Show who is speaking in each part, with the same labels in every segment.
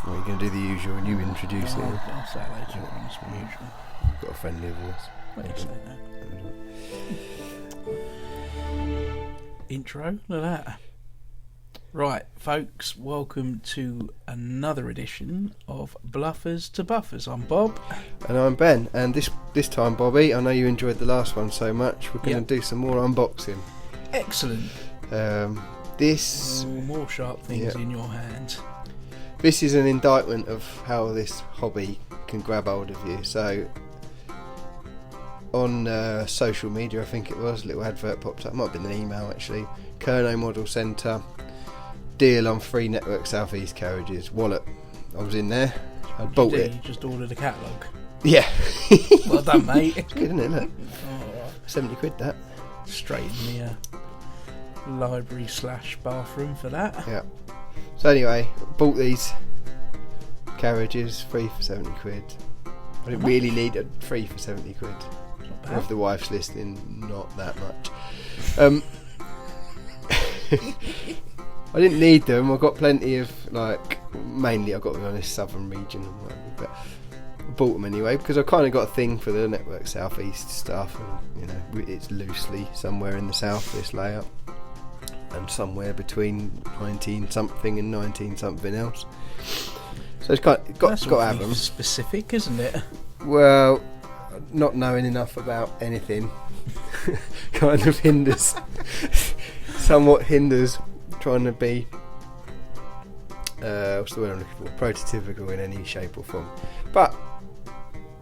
Speaker 1: Well, you're going to do the usual and you introduce it.
Speaker 2: I'll say it later on, as per usual.
Speaker 1: You've got a friendly voice.
Speaker 2: What do you say that? Intro, look at that. Right, folks, welcome to another edition of Bluffers to Buffers. I'm Bob.
Speaker 1: And I'm Ben. And this time, Bobby, I know you enjoyed the last one so much. We're going to do some more unboxing.
Speaker 2: Excellent. More sharp things in your hands.
Speaker 1: This is an indictment of how this hobby can grab hold of you. So, on social media, I think it was, a little advert popped up. Might have been an email actually. Kernow Model Centre. Deal on free Network South East carriages. Wallet. I was in there. I bought it.
Speaker 2: You just ordered a catalogue.
Speaker 1: Yeah.
Speaker 2: Well done, mate.
Speaker 1: It's good, isn't it? Look. 70 quid that.
Speaker 2: Straight in the library/bathroom for that.
Speaker 1: Yeah. So anyway, bought these carriages, free for 70 quid. I didn't really need a free for 70 quid.
Speaker 2: Not bad.
Speaker 1: With the wife's listing, not that much. I didn't need them. I got plenty of, mainly, I've got to be honest, southern region and whatever, but I bought them anyway because I kind of got a thing for the Network South East stuff, and it's loosely somewhere in the south, this layout, and somewhere between 19 something and 19 something else. So it's got to have them.
Speaker 2: Specific, isn't it?
Speaker 1: Well, not knowing enough about anything kind of somewhat hinders trying to be what's the word I'm looking for? Prototypical in any shape or form. But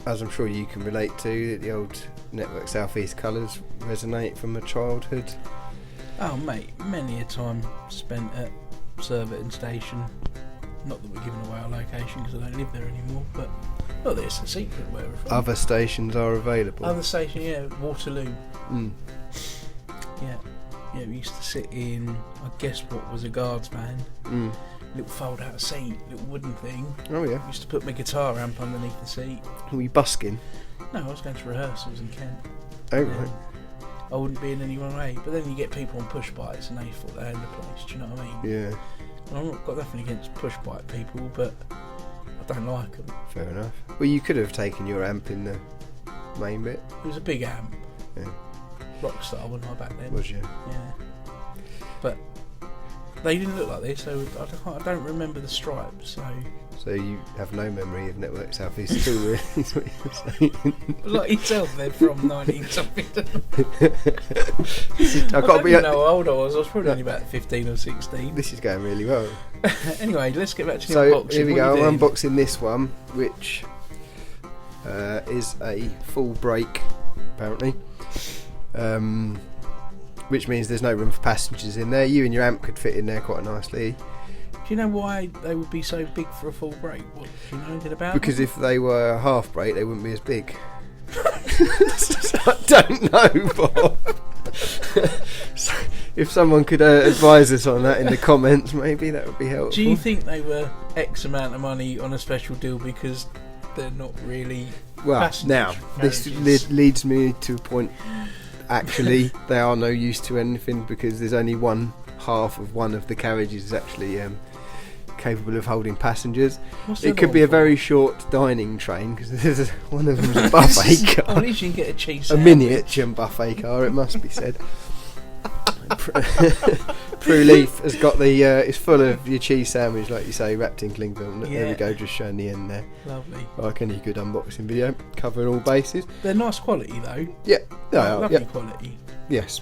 Speaker 1: as I'm sure you can relate to, the old Network South East colours resonate from a childhood.
Speaker 2: Oh mate, many a time spent at Surbiton Station. Not that we're giving away our location because I don't live there anymore, but not that it's a secret where we're from.
Speaker 1: Other stations are available.
Speaker 2: Other station, yeah, Waterloo.
Speaker 1: Yeah,
Speaker 2: we used to sit in, I guess what was a guard's van. Little fold out seat, little wooden thing.
Speaker 1: Oh yeah.
Speaker 2: Used to put my guitar amp underneath the seat.
Speaker 1: Were you busking?
Speaker 2: No, I was going to rehearsals in Kent.
Speaker 1: Oh right.
Speaker 2: I wouldn't be in any one way, but then you get people on push bikes and they thought they owned the place, do you know what I mean?
Speaker 1: Yeah.
Speaker 2: I've not got nothing against push bike people, but I don't like them.
Speaker 1: Fair enough. Well, you could have taken your amp in the main bit.
Speaker 2: It was a big amp.
Speaker 1: Yeah.
Speaker 2: Rockstar, wasn't I, back then?
Speaker 1: Was you?
Speaker 2: Yeah. But they didn't look like this, so I don't remember the stripes,
Speaker 1: So you have no memory of Network South East at all, really, is what you're saying.
Speaker 2: Like yourself, they're from 19 something.
Speaker 1: I don't
Speaker 2: know how old I was. I was probably only about 15 or 16.
Speaker 1: This is going really well.
Speaker 2: Anyway, let's get back to the
Speaker 1: unboxing.
Speaker 2: unboxing.
Speaker 1: Here we go. I'm unboxing this one, which is a full brake, apparently. Which means there's no room for passengers in there. You and your amp could fit in there quite nicely.
Speaker 2: Do you know why they would be so big for a full brake? What, do you know anything about
Speaker 1: Because
Speaker 2: them?
Speaker 1: if they were half brake, they wouldn't be as big. I don't know, Bob. So if someone could advise us on that in the comments, maybe that would be helpful.
Speaker 2: Do you think they were X amount of money on a special deal because they're not really
Speaker 1: now, this leads me to a point. Actually, they are no use to anything because there's only one half of one of the carriages is actually capable of holding passengers. It could be a very short dining train because one of them's a buffet car.
Speaker 2: At least you can get a cheese
Speaker 1: A miniature buffet car, it must be said. Prue Leaf has got it's full of your cheese sandwich, like you say, wrapped in cling film. There we go, just showing the end there.
Speaker 2: Lovely.
Speaker 1: Like any good unboxing video, covering all bases.
Speaker 2: They're nice quality though.
Speaker 1: Yeah, they are.
Speaker 2: Lovely quality.
Speaker 1: Yes.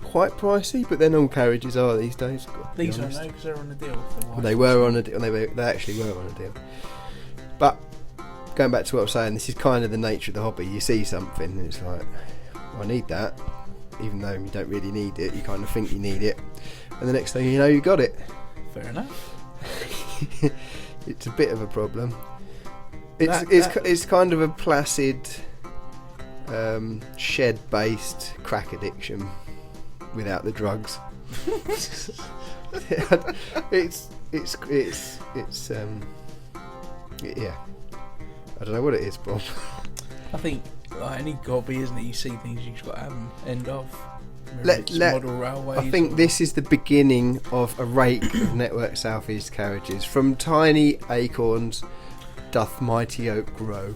Speaker 1: Quite pricey, but then all carriages are these days.
Speaker 2: These are no, because they're on a deal.
Speaker 1: They were on a deal. They actually were on a deal. But going back to what I was saying, this is kind of the nature of the hobby. You see something, and it's like, I need that. Even though you don't really need it, you kind of think you need it, and the next thing you know, you got it.
Speaker 2: Fair enough.
Speaker 1: It's a bit of a problem. It's kind of a placid, shed-based crack addiction without the drugs. Yeah. I don't know what it is, Bob.
Speaker 2: I think like any hobby, isn't it? You see things, you just got to have them end off. model railways.
Speaker 1: I think this is the beginning of a rake of Network South East carriages. From tiny acorns doth mighty oak grow.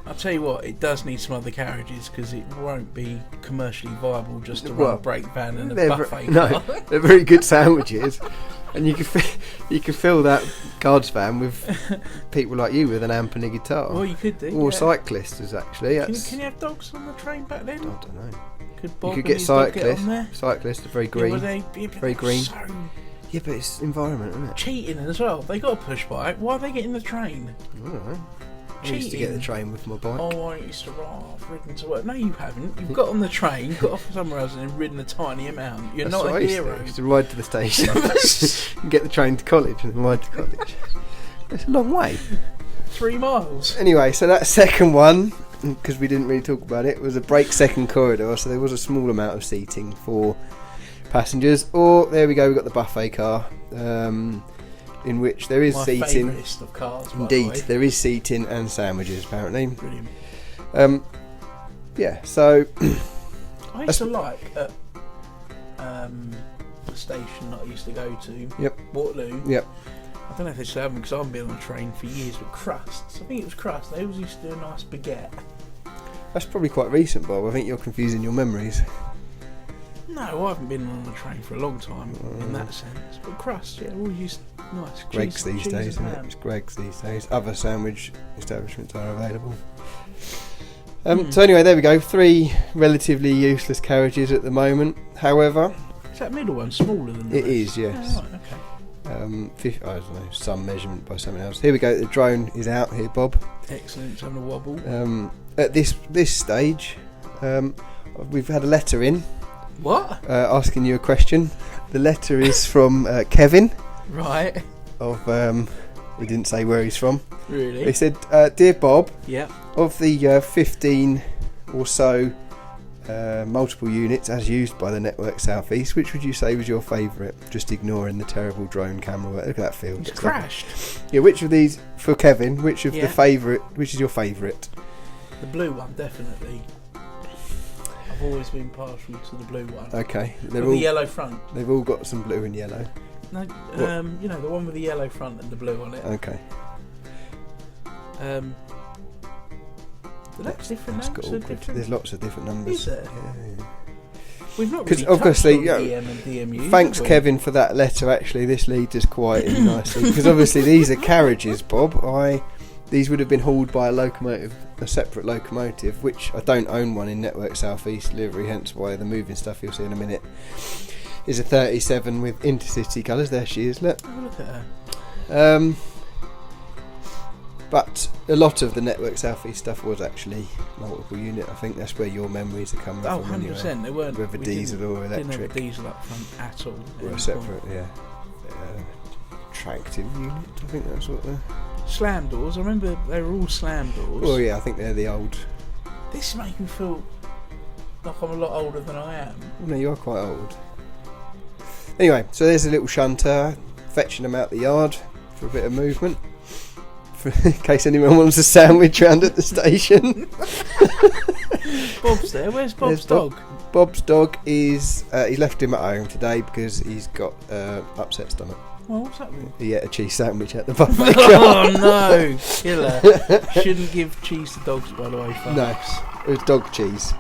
Speaker 2: I'll tell you what, it does need some other carriages because it won't be commercially viable just to run a brake van and a buffet car.
Speaker 1: No, they're very good sandwiches, and you can fill that guards van with people like you with an amp and a guitar.
Speaker 2: Well, you could do.
Speaker 1: Or cyclists, actually.
Speaker 2: Can you have dogs on the train back then?
Speaker 1: I don't know.
Speaker 2: Could Bob
Speaker 1: You could get cyclists.
Speaker 2: on there?
Speaker 1: Cyclists are very green. Very green.
Speaker 2: So
Speaker 1: Yeah, but it's environment, isn't it?
Speaker 2: cheating as well. They got a push bike. Why are they getting the train?
Speaker 1: I don't know. I used to get the train with my bike.
Speaker 2: Oh, I used to I've ridden to work. No, you haven't. You've got on the train, got off somewhere else, and then ridden a tiny amount. You're
Speaker 1: That's
Speaker 2: not
Speaker 1: what
Speaker 2: a
Speaker 1: I used to do.
Speaker 2: hero.
Speaker 1: I used to ride to the station and get the train to college and then ride to college. It's a long way.
Speaker 2: 3 miles.
Speaker 1: Anyway, so that second one, because we didn't really talk about it, was a break second corridor, so there was a small amount of seating for passengers. Or, there we go, we've got the buffet car, in which there is
Speaker 2: My
Speaker 1: seating.
Speaker 2: favouriteest of cars, by
Speaker 1: Indeed,
Speaker 2: the way.
Speaker 1: there is seating and sandwiches, apparently.
Speaker 2: Brilliant.
Speaker 1: Yeah, so
Speaker 2: I used to like at a station that I used to go to,
Speaker 1: Yep.
Speaker 2: Waterloo.
Speaker 1: Yep.
Speaker 2: I don't know if they still have them because I've been on a train for years with crusts. I think it was crust. They always used to do a nice baguette.
Speaker 1: that's probably quite recent, Bob. I think you're confusing your memories.
Speaker 2: No, I haven't been on a train for a long time in that sense. But crust, yeah, always used nice.
Speaker 1: Greg's
Speaker 2: cheese,
Speaker 1: these
Speaker 2: cheese
Speaker 1: days,
Speaker 2: and
Speaker 1: isn't it?
Speaker 2: ham.
Speaker 1: It's Greg's these days. Other sandwich establishments are available. So anyway, there we go. 3 relatively useless carriages at the moment. However,
Speaker 2: Is that middle one smaller than the
Speaker 1: it
Speaker 2: rest?
Speaker 1: is, yes.
Speaker 2: Oh, right, okay.
Speaker 1: I don't know, some measurement by someone else. Here we go. The drone is out here, Bob.
Speaker 2: Excellent. It's having a wobble.
Speaker 1: At this stage, we've had a letter in
Speaker 2: What?
Speaker 1: asking you a question. The letter is from Kevin.
Speaker 2: Right.
Speaker 1: He didn't say where he's from.
Speaker 2: Really?
Speaker 1: He said, "Dear Bob,
Speaker 2: Yeah.
Speaker 1: of the 15 or so multiple units as used by the Network South East, which would you say was your favourite? Just ignoring the terrible drone camera work. Look at that field.
Speaker 2: It's
Speaker 1: It's lovely.
Speaker 2: crashed.
Speaker 1: Yeah, which of these, for Kevin, which of
Speaker 2: Yeah.
Speaker 1: the favourite, which is your favourite?
Speaker 2: The blue one, definitely. I've always been partial to the blue one.
Speaker 1: Okay.
Speaker 2: With the yellow front.
Speaker 1: They've all got some blue and yellow.
Speaker 2: No, you know, the one with the yellow front and the blue on it.
Speaker 1: Okay.
Speaker 2: That's different
Speaker 1: That's
Speaker 2: names.
Speaker 1: got
Speaker 2: So
Speaker 1: all good.
Speaker 2: different.
Speaker 1: There's lots of different numbers.
Speaker 2: Is there?
Speaker 1: Yeah.
Speaker 2: We've not
Speaker 1: 'Cause
Speaker 2: really
Speaker 1: obviously,
Speaker 2: touched on
Speaker 1: yeah,
Speaker 2: DM and DMU.
Speaker 1: Thanks,
Speaker 2: have we?
Speaker 1: Kevin, for that letter. Actually, this leads us quite in nicely because obviously these are carriages, Bob. These would have been hauled by a separate locomotive, which I don't own one in Network South East livery. Hence why the moving stuff you'll see in a minute is a 37 with intercity colours. There she is. Look.
Speaker 2: Oh, look at her.
Speaker 1: But a lot of the Network South East stuff was actually multiple unit. I think that's where your memories are coming
Speaker 2: Oh,
Speaker 1: from.
Speaker 2: 100%.
Speaker 1: Anyway.
Speaker 2: They weren't.
Speaker 1: Whether
Speaker 2: we
Speaker 1: diesel or
Speaker 2: didn't have a
Speaker 1: electric.
Speaker 2: diesel up front at all. at
Speaker 1: Or
Speaker 2: any
Speaker 1: a
Speaker 2: point.
Speaker 1: separate, yeah. Tractive unit, I think that's what they're.
Speaker 2: Slam doors. I remember they were all slam doors.
Speaker 1: Oh yeah, I think they're the old.
Speaker 2: This is making me feel like I'm a lot older than I am.
Speaker 1: Oh, no, you are quite old. Anyway, so there's a little shunter fetching them out the yard for a bit of movement. In case anyone wants a sandwich round at the station.
Speaker 2: Bob's there. Where's Bob's
Speaker 1: There's Bob.
Speaker 2: dog?
Speaker 1: Bob's dog is. He left him at home today because he's got upset stomach.
Speaker 2: Well, what's that mean?
Speaker 1: He ate a cheese sandwich at the buffet.
Speaker 2: Oh no, killer! Shouldn't give cheese to dogs, by the way, folks.
Speaker 1: No, it was dog cheese.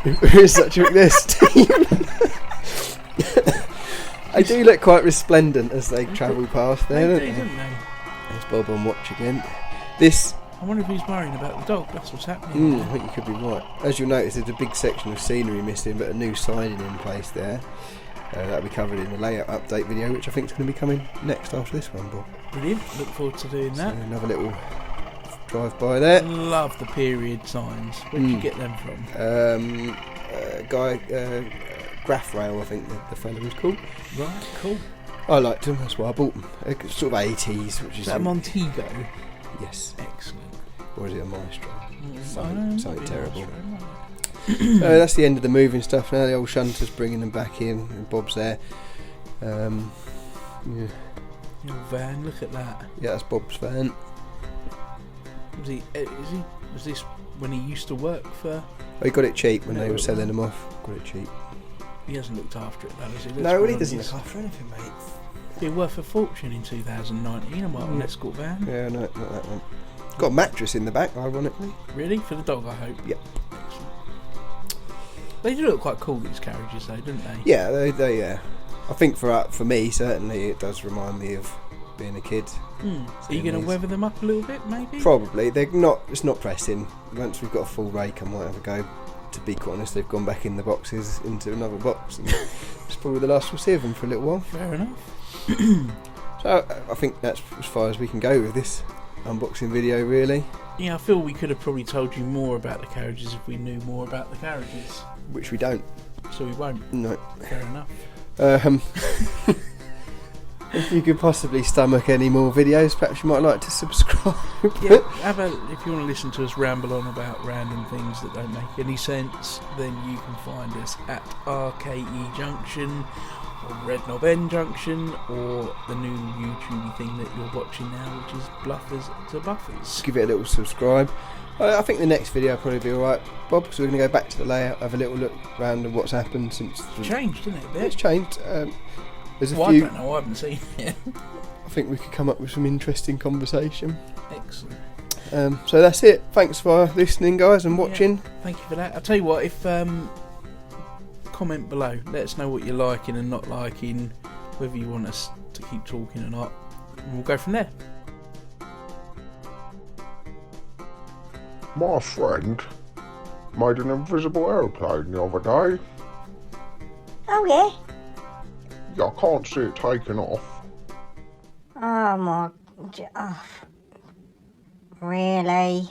Speaker 1: There is such a weakness. They do look quite resplendent as they travel past there,
Speaker 2: They
Speaker 1: don't
Speaker 2: do,
Speaker 1: they?
Speaker 2: don't they?
Speaker 1: There's Bob on watch again. This,
Speaker 2: I wonder if he's worrying about the dog. That's what's happening.
Speaker 1: I think you could be right. As you'll notice, there's a big section of scenery missing, but a new siding in place there. That'll be covered in the layout update video, which I think is going to be coming next after this one, Bob.
Speaker 2: Brilliant. Look forward to doing
Speaker 1: So
Speaker 2: that.
Speaker 1: another little drive by there.
Speaker 2: Love the period signs. Where did you get them from?
Speaker 1: Graph Rail, I think the fella was called.
Speaker 2: Right, cool.
Speaker 1: I liked them, that's why I bought them. Sort of 80s, which
Speaker 2: Is
Speaker 1: is
Speaker 2: that a Montego?
Speaker 1: yes,
Speaker 2: Excellent.
Speaker 1: or is it a Maestro?
Speaker 2: Might
Speaker 1: Something
Speaker 2: be
Speaker 1: terrible.
Speaker 2: Maestro, might
Speaker 1: So that's the end of the moving stuff now. The old shunter's bringing them back in, and Bob's there. Yeah,
Speaker 2: be. Your van, look at that.
Speaker 1: that's Bob's van.
Speaker 2: Was this when he used to work for
Speaker 1: I got it cheap when they were selling them off. Got it cheap.
Speaker 2: He hasn't looked after it though, has he?
Speaker 1: No, he doesn't look after anything, mate.
Speaker 2: It'd be worth a fortune in 2019. I might have an escort van.
Speaker 1: Yeah, no, not that one. Got a mattress in the back, ironically.
Speaker 2: Really? For the dog, I hope?
Speaker 1: Yep.
Speaker 2: They do look quite cool, these carriages, though, don't they?
Speaker 1: Yeah, they yeah. I think for me, certainly, it does remind me of being a kid.
Speaker 2: Are you going to weather them up a little bit, maybe?
Speaker 1: Probably. They're not. It's not pressing. Once we've got a full rake, I might have a go. To be quite honest, they've gone back in the boxes into another box. And it's probably the last we'll see of them for a little while.
Speaker 2: Fair enough.
Speaker 1: So I think that's as far as we can go with this unboxing video, really.
Speaker 2: Yeah, I feel we could have probably told you more about the carriages if we knew more about the carriages.
Speaker 1: Which we don't.
Speaker 2: So we won't.
Speaker 1: No.
Speaker 2: Fair enough.
Speaker 1: If you could possibly stomach any more videos, perhaps you might like to subscribe.
Speaker 2: Yeah, if you want to listen to us ramble on about random things that don't make any sense, then you can find us at RKE Junction or Red Knob End Junction or the new YouTube thing that you're watching now, which is Bluffers to Buffers.
Speaker 1: Give it a little subscribe. I think the next video will probably be alright, Bob, because we're going to go back to the layout, have a little look round at what's happened since...
Speaker 2: It's changed, isn't it?
Speaker 1: It's changed. There's a few...
Speaker 2: I don't know, I haven't seen it.
Speaker 1: I think we could come up with some interesting conversation.
Speaker 2: Excellent.
Speaker 1: So that's it. Thanks for listening, guys, and watching.
Speaker 2: Yeah, thank you for that. I'll tell you what, if comment below, let us know what you're liking and not liking, whether you want us to keep talking or not, and we'll go from there.
Speaker 3: My friend made an invisible aeroplane the other day.
Speaker 4: Oh yeah?
Speaker 3: Yeah, I can't see it taking off.
Speaker 4: Oh my... Really?